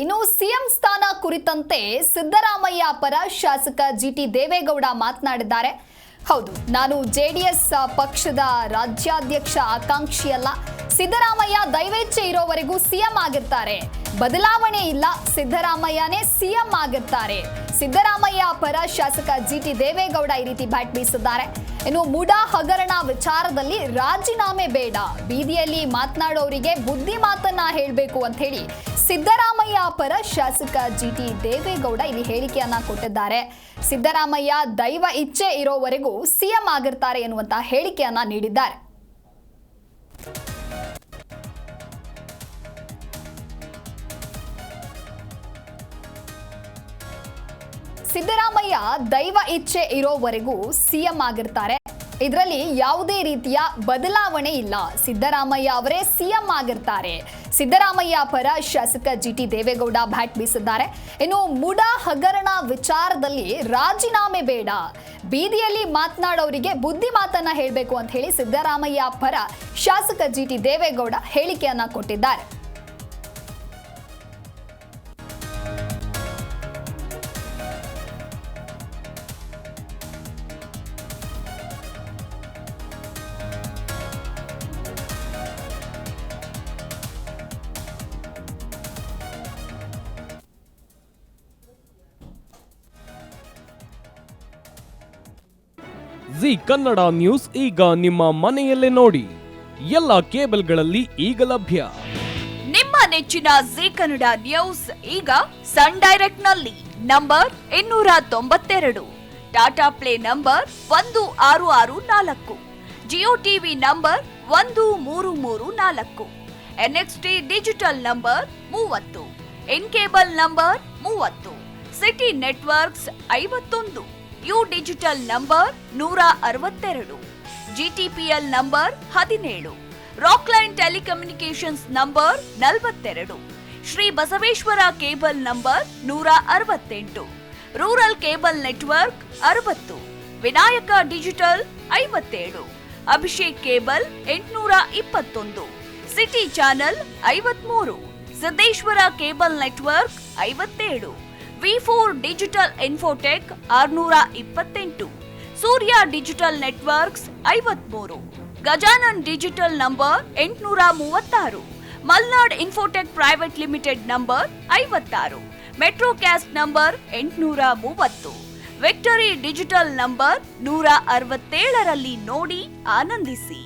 ಇನ್ನು ಸಿಎಂ ಸ್ಥಾನ ಕುರಿತಂತೆ ಸಿದ್ದರಾಮಯ್ಯ ಪರ ಶಾಸಕ ಜಿಟಿ ದೇವೇಗೌಡ ಮಾತನಾಡಿದ್ದಾರೆ. ಹೌದು, ನಾನು ಜೆಡಿಎಸ್ ಪಕ್ಷದ ರಾಜ್ಯಾಧ್ಯಕ್ಷ ಆಕಾಂಕ್ಷಿಯಲ್ಲ. ಸಿದ್ದರಾಮಯ್ಯ ದೈವೇಚ್ಛೆ ಇರೋವರೆಗೂ ಸಿಎಂ ಆಗಿರ್ತಾರೆ. ಬದಲಾವಣೆ ಇಲ್ಲ, ಸಿದ್ದರಾಮಯ್ಯನೇ ಸಿಎಂ ಆಗಿರ್ತಾರೆ. ಸಿದ್ದರಾಮಯ್ಯ ಪರ ಶಾಸಕ ಜಿಟಿ ದೇವೇಗೌಡ ಈ ರೀತಿ ಬ್ಯಾಟ್ ಬೀಸಿದ್ದಾರೆ. ಇನ್ನು ಮುಡಾ ಹಗರಣ ವಿಚಾರದಲ್ಲಿ ರಾಜೀನಾಮೆ ಬೇಡ, ಬೀದಿಯಲ್ಲಿ ಮಾತನಾಡೋರಿಗೆ ಬುದ್ಧಿ ಮಾತನ್ನ ಹೇಳಬೇಕು ಅಂತ ಹೇಳಿ ಸಿದ್ದರಾಮಯ್ಯ ಪರ ಶಾಸಕ ಜಿಟಿ ದೇವೇಗೌಡ ಇಲ್ಲಿ ಹೇಳಿಕೆಯನ್ನ ಕೊಟ್ಟಿದ್ದಾರೆ. ಸಿದ್ದರಾಮಯ್ಯ ದೈವ ಇಚ್ಛೆ ಇರೋವರೆಗೂ ಸಿಎಂ ಆಗಿರ್ತಾರೆ ಎನ್ನುವಂತ ಹೇಳಿಕೆಯನ್ನ ನೀಡಿದ್ದಾರೆ. ಸಿದ್ದರಾಮಯ್ಯ ದೈವ ಇಚ್ಛೆ ಇರೋವರೆಗೂ ಸಿಎಂ ಆಗಿರ್ತಾರೆ. ಇದರಲ್ಲಿ ಯಾವುದೇ ರೀತಿಯ ಬದಲಾವಣೆ ಇಲ್ಲ. ಸಿದ್ದರಾಮಯ್ಯ ಅವರೇ ಸಿಎಂ ಆಗಿರ್ತಾರೆ. ಸಿದ್ದರಾಮಯ್ಯ ಪರ ಶಾಸಕ ಜಿಟಿ ದೇವೇಗೌಡ ಬ್ಯಾಟ್ ಬೀಸಿದ್ದಾರೆ. ಇನ್ನು ಮುಡಾ ಹಗರಣ ವಿಚಾರದಲ್ಲಿ ರಾಜೀನಾಮೆ ಬೇಡ, ಬೀದಿಯಲ್ಲಿ ಮಾತನಾಡೋರಿಗೆ ಬುದ್ಧಿ ಮಾತನ್ನ ಹೇಳಬೇಕು ಅಂತ ಹೇಳಿ ಸಿದ್ದರಾಮಯ್ಯ ಪರ ಶಾಸಕ ಜಿಟಿ ದೇವೇಗೌಡ ಹೇಳಿಕೆಯನ್ನ ಕೊಟ್ಟಿದ್ದಾರೆ. ಜಿ ಕನ್ನಡ ನ್ಯೂಸ್ ಈಗ ನಿಮ್ಮ ಮನೆಯಲ್ಲೇ ನೋಡಿ. ಎಲ್ಲ ಕೇಬಲ್ಗಳಲ್ಲಿ ಈಗ ಲಭ್ಯ. ನಿಮ್ಮ ನೆಚ್ಚಿನ ಜಿ ಕನ್ನಡ ನ್ಯೂಸ್ ಈಗ ಸನ್ ಡೈರೆಕ್ಟ್ ನಲ್ಲಿ number 292, Tata play number 1664, Jio TV number 1334, NXT digital number 30, in cable number 30, city networks 51, U digital number 162, GTPL number 17, Rockline telecommunications number 42, Shri Basaveshwara cable number 168, rural cable network 60, Vinayaka digital 57, Abhishek cable 821, city channel 53, Siddeshwara cable network 57, V4 digital Infotech 628, Surya digital networks 53, Gajanan digital number 836, Malnad infotech private limited number 56, Metrocast number 830, victory digital number 167ರಲ್ಲಿ ನೋಡಿ ಆನಂದಿಸಿ.